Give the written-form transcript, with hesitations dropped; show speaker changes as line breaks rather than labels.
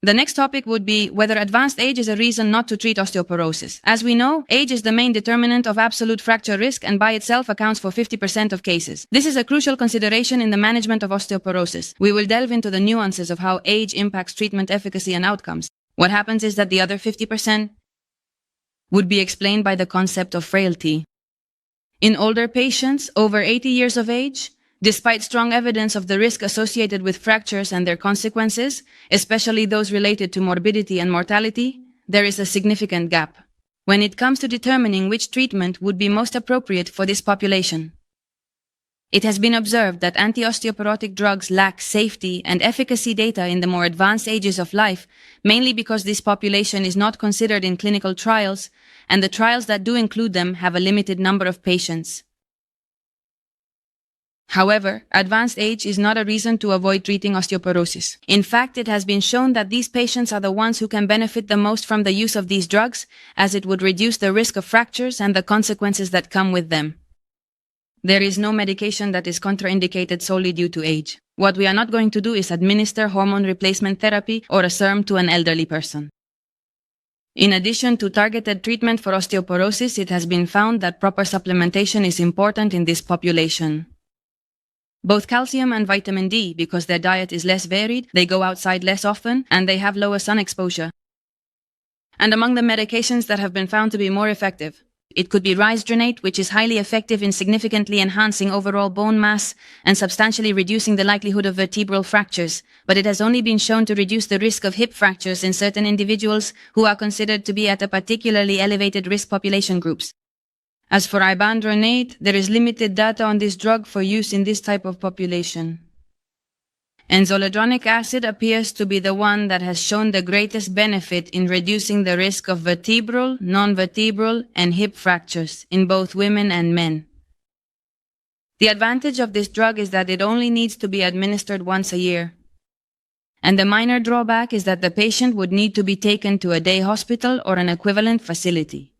The next topic would be whether advanced age is a reason not to treat osteoporosis. As we know, age is the main determinant of absolute fracture risk and by itself accounts for 50% of cases. This is a crucial consideration in the management of osteoporosis. We will delve into the nuances of how age impacts treatment efficacy and outcomes. What happens is that the other 50% would be explained by the concept of frailty. In older patients over 80 years of age, despite strong evidence of the risk associated with fractures and their consequences, especially those related to morbidity and mortality, there is a significant gap when it comes to determining which treatment would be most appropriate for this population. It has been observed that anti-osteoporotic drugs lack safety and efficacy data in the more advanced ages of life, mainly because this population is not considered in clinical trials, and the trials that do include them have a limited number of patients. However, advanced age is not a reason to avoid treating osteoporosis. In fact, it has been shown that these patients are the ones who can benefit the most from the use of these drugs, as it would reduce the risk of fractures and the consequences that come with them. There is no medication that is contraindicated solely due to age. What we are not going to do is administer hormone replacement therapy or a SERM to an elderly person. In addition to targeted treatment for osteoporosis, it has been found that proper supplementation is important in this population. Both calcium and vitamin D, because their diet is less varied, they go outside less often, and they have lower sun exposure. And among the medications that have been found to be more effective, it could be risdronate, which is highly effective in significantly enhancing overall bone mass and substantially reducing the likelihood of vertebral fractures, but it has only been shown to reduce the risk of hip fractures in certain individuals who are considered to be at a particularly elevated risk population groups. As for ibandronate, there is limited data on this drug for use in this type of population. And zoledronic acid appears to be the one that has shown the greatest benefit in reducing the risk of vertebral, non-vertebral, and hip fractures in both women and men. The advantage of this drug is that it only needs to be administered once a year. And the minor drawback is that the patient would need to be taken to a day hospital or an equivalent facility.